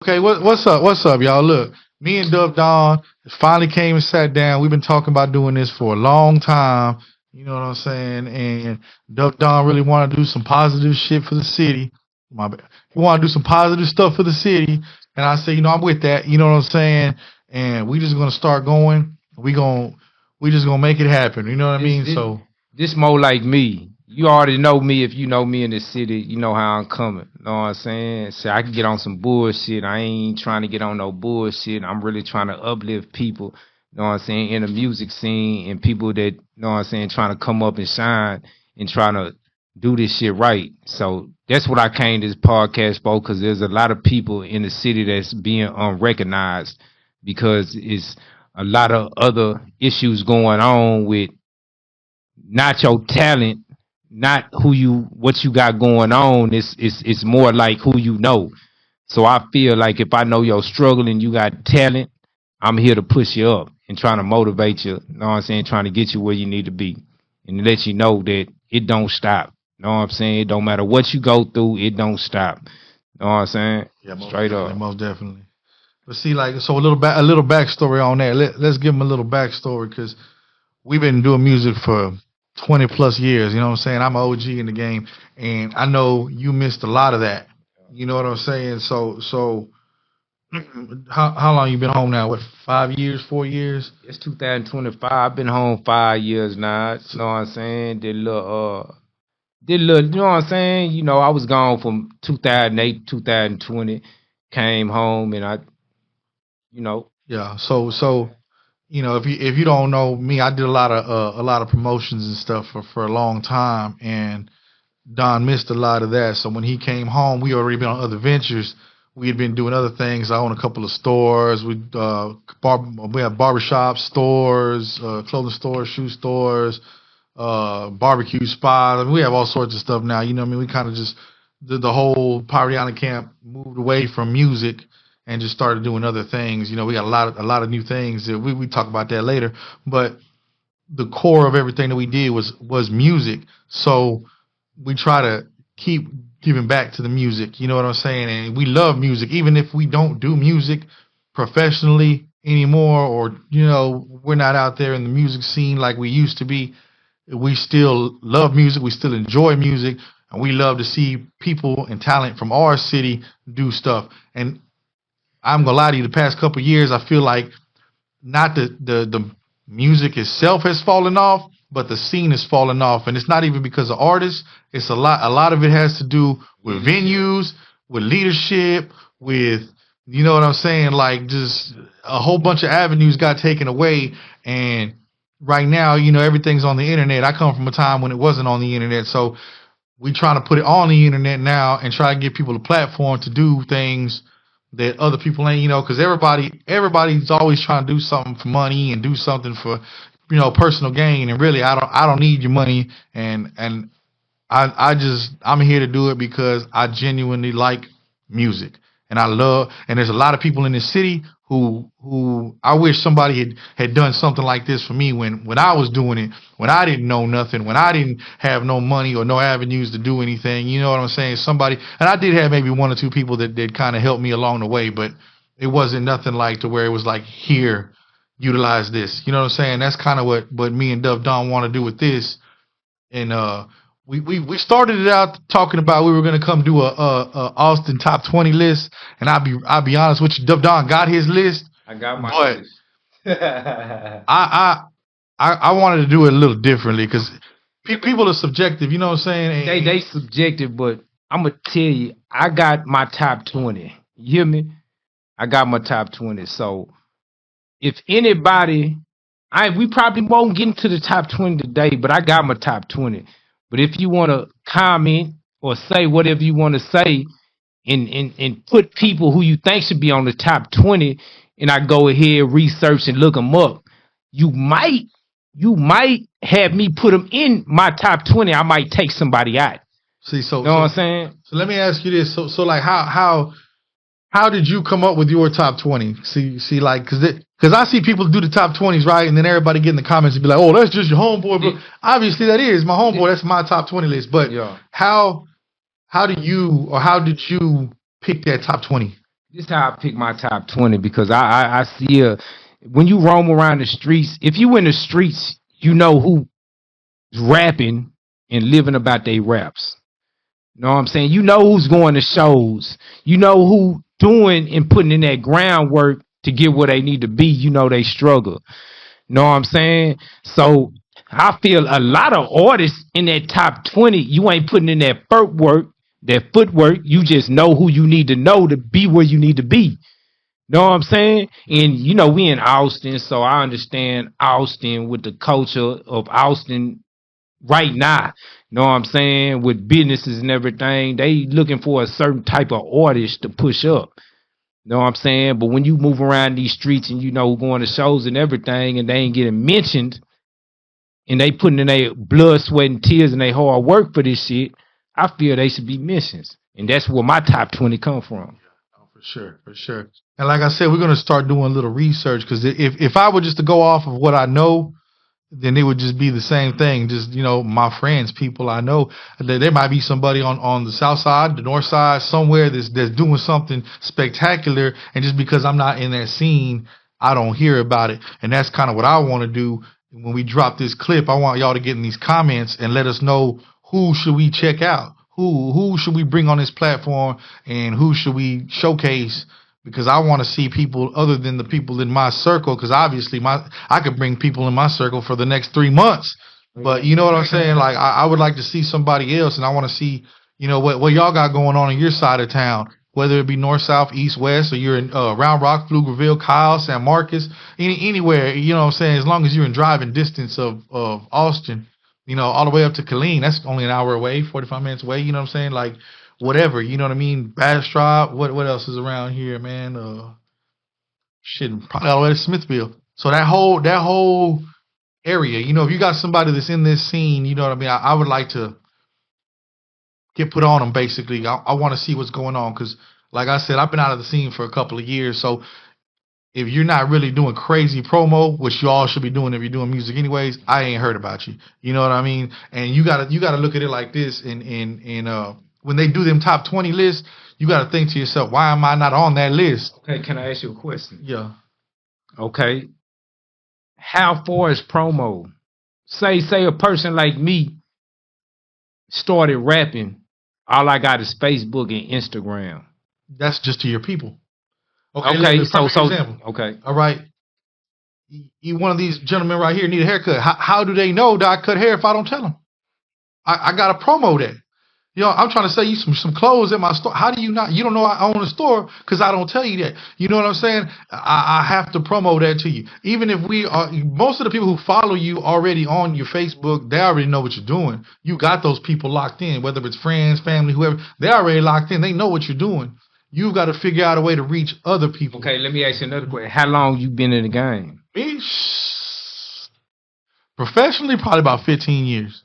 Okay, what's up? What's up, y'all? Look, me and Dub Don finally came and sat down. We've been talking about doing this for a long time. You know what I'm saying? And Dub Don really want to do some positive shit for the city. My bad. He want to do some positive stuff for the city, and I say, I'm with that. You know what I'm saying? And we just gonna start going. We just gonna make it happen. You know what I This mean? this So this more like me. You already know me. If you know me in the city, you know how I'm coming. Know what I'm saying? So I can get on some bullshit. I ain't trying to get on no bullshit. I'm really trying to uplift people. Know what I'm saying? In the music scene and people that know what I'm saying trying to come up and shine and trying to do this shit right. So that's what I came to this podcast for, because there's a lot of people in the city that's being unrecognized because it's a lot of other issues going on with not your talent, not who you what you got going on. It's more like who you know. So I feel like if I know you're struggling, you got talent, I'm here to push you up and trying to motivate you. Know what I'm saying? Trying to get you where you need to be and let you know that it don't stop. Know what I'm saying? It don't matter what you go through, it don't stop. Know what I'm saying? yeah, most Straight definitely, up. most definitely. But see, like, so a little backstory on that. Let's give him a little backstory because we've been doing music for 20 plus years. You know what I'm saying? I'm an OG in the game, and I know you missed a lot of that. You know what I'm saying? So how long you been home now? What, 5 years, 4 years? It's 2025. I've been home 5 years now. So, Know what I'm saying? Did a little, you know what I'm saying? You know, I was gone from 2008, 2020, came home and you know, yeah. So if you don't know me, I did a lot of promotions and stuff for a long time, and Don missed a lot of that. So when he came home, we already been on other ventures. We had been doing other things. I own a couple of stores. We have barbershops, stores, clothing stores, shoe stores, barbecue spots. I mean, we have all sorts of stuff now. You know what I mean? We kind of just the whole Poverty Island camp moved away from music and just started doing other things. We got a lot of new things. We talk about that later, but the core of everything that we did was music. So we try to keep giving back to the music. You know what I'm saying? And we love music, even if we don't do music professionally anymore, or we're not out there in the music scene like we used to be. We still love music. We still enjoy music, and we love to see people and talent from our city do stuff. And I'm gonna lie to you, the past couple of years, I feel like not the music itself has fallen off, but the scene has fallen off, and it's not even because of artists. It's a lot of it has to do with leadership. venues, with leadership, with what I'm saying, like just a whole bunch of avenues got taken away. And right now, everything's on the internet. I come from a time when it wasn't on the internet, so we trying to put it on the internet now and try to give people a platform to do things that other people ain't, because everybody's always trying to do something for money and do something for, personal gain. And really, I don't need your money. And I'm here to do it because I genuinely like music, and and there's a lot of people in this city who I wish somebody had done something like this for me when I was doing it, when I didn't know nothing, when I didn't have no money or no avenues to do anything. You know what I'm saying? Somebody, and I did have maybe one or two people that kind of helped me along the way, but it wasn't nothing like to where it was like, here, utilize this. You know what I'm saying? That's kind of what me and Dub Don want to do with this. And we started it out talking about we were gonna come do a Austin top 20 list, and I'll be honest with you, Dub Don got his list, I got my but list. I I wanted to do it a little differently because people are subjective. You know what I'm saying? They subjective, but I'm gonna tell you, I got my top 20. You hear me? I got my top 20. So if anybody, I we probably won't get into the top 20 today, but I got my top 20. But if you want to comment or say whatever you want to say, and put people who you think should be on the top 20, and I go ahead research and look them up, you might you might have me put them in my top 20. I might take somebody out. see, so You know what so I'm saying? so let me ask you this. So like how did you come up with your top 20? See, like, because I see people do the top 20s, right? And then everybody get in the comments and be like, oh, that's just your homeboy. But obviously, that is my homeboy. That's my top 20 list. But Yeah. how how did you pick that top 20? This how I pick my top 20 because I see when you roam around the streets, if you in the streets, you know who's rapping and living about their raps. You know what I'm saying? You know who's going to shows. You know who doing and putting in that groundwork to get where they need to be. You know they struggle. You know what I'm saying? So I feel a lot of artists in that top 20, you ain't putting in that footwork, You just know who you need to know to be where you need to be. Know what I'm saying? And we in Austin, so I understand Austin with the culture of Austin right now. Know what I'm saying? With businesses and everything, they looking for a certain type of artist to push up. Know what I'm saying? But when you move around these streets and going to shows and everything and they ain't getting mentioned and they putting in their blood, sweat, and tears and their hard work for this shit, I feel they should be mentioned. And that's where my top 20 come from. Oh, for sure, for sure. And like I said, we're gonna start doing a little research because if I were just to go off of what I know, then it would just be the same thing. Just my friends, people I know. There might be somebody on the south side, the north side, somewhere that's doing something spectacular, and just because I'm not in that scene, I don't hear about it. And that's kind of what I want to do. When we drop this clip, I want y'all to get in these comments and let us know who should we check out, who should we bring on this platform, and who should we showcase, because I want to see people other than the people in my circle. Because obviously, I could bring people in my circle for the next 3 months, but you know what I'm saying. Like I would like to see somebody else, and I want to see what y'all got going on in your side of town, whether it be north, south, east, west, or you're in Round Rock, Pflugerville, Kyle, San Marcos, anywhere. You know what I'm saying. As long as you're in driving distance of Austin, all the way up to Killeen. That's only an hour away, 45 minutes away. You know what I'm saying. Like whatever, you know what I mean? Bastrop, what else is around here, man? Shit, probably all the way to Smithville. So that whole area, if you got somebody that's in this scene, you know what I mean? I would like to get put on them, basically. I want to see what's going on because, like I said, I've been out of the scene for a couple of years. So if you're not really doing crazy promo, which you all should be doing if you're doing music anyways, I ain't heard about you. You know what I mean? And you gotta look at it like this. And when they do them top 20 lists, you gotta think to yourself, why am I not on that list? Okay, can I ask you a question? Yeah. Okay. How far is promo? Say a person like me started rapping. All I got is Facebook and Instagram. That's just to your people. Okay, so example. Okay. All right. One of these gentlemen right here need a haircut. How do they know that I cut hair if I don't tell them? I gotta promo that. I'm trying to sell you some clothes at my store. How do you not? You don't know I own a store because I don't tell you that. You know what I'm saying? I have to promo that to you. Even if most of the people who follow you already on your Facebook, they already know what you're doing. You got those people locked in, whether it's friends, family, whoever. They're already locked in. They know what you're doing. You've got to figure out a way to reach other people. Okay, let me ask you another question. How long you been in the game? Me, professionally, probably about 15 years.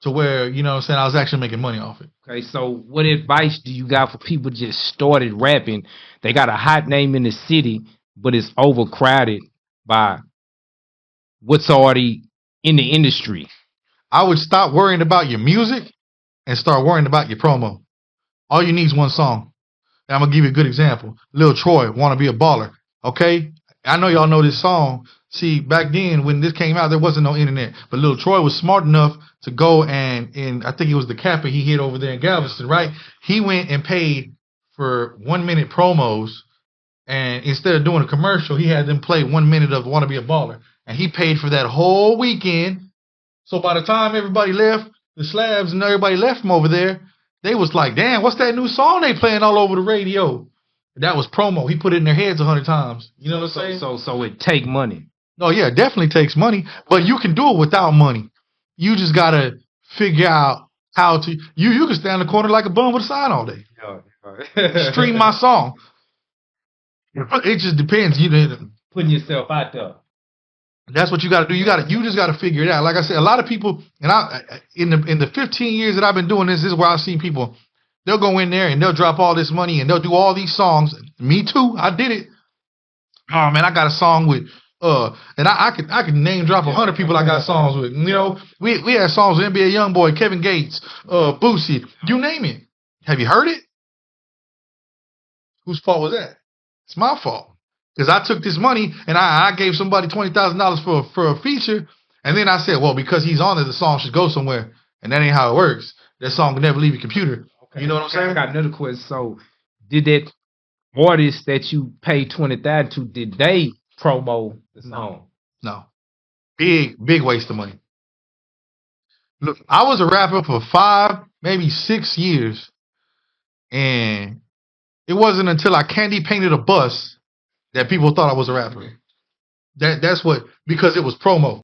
To where, what I'm saying, I was actually making money off it. Okay, so what advice do you got for people just started rapping? They got a hot name in the city, but it's overcrowded by what's already in the industry. I would stop worrying about your music and start worrying about your promo. All you need is one song. And I'm going to give you a good example. Lil Troy, Wanna Be a Baller. Okay? I know y'all know this song. See, back then when this came out, there wasn't no internet. But Lil Troy was smart enough to go and I think it was the Kappa he hit over there in Galveston, right? He went and paid for 1 minute promos, and instead of doing a commercial, he had them play 1 minute of Wanna Be a Baller. And he paid for that whole weekend. So by the time everybody left, the slabs and everybody left from over there, they was like, damn, what's that new song they playing all over the radio? That was promo. He put it in their heads 100 times. You know what I'm saying? So it take money. Oh, yeah, it definitely takes money. But you can do it without money. You just got to figure out how to. You can stand in the corner like a bum with a sign all day. Stream my song. It just depends. Putting yourself out there. That's what you got to do. You just got to figure it out. Like I said, a lot of people, and in the 15 years that I've been doing this is where I've seen people. They'll go in there and they'll drop all this money and they'll do all these songs. Me too. I did it. Oh man, I got a song with and I could name drop 100 people I got songs with. We had songs with NBA YoungBoy, Kevin Gates, Boosie, you name it. Have you heard it? Whose fault was that? It's my fault because I took this money and I gave somebody $20,000 for a feature, and then I said, well, because he's on it, the song should go somewhere, and that ain't how it works. That song can never leave your computer. Okay. You know what I'm saying? I got another question. So, did that artist that you paid 20,000 to, did they promo the song? No. Big waste of money. Look, I was a rapper for 5, maybe 6 years, and it wasn't until I candy painted a bus that people thought I was a rapper. That's what, because it was promo.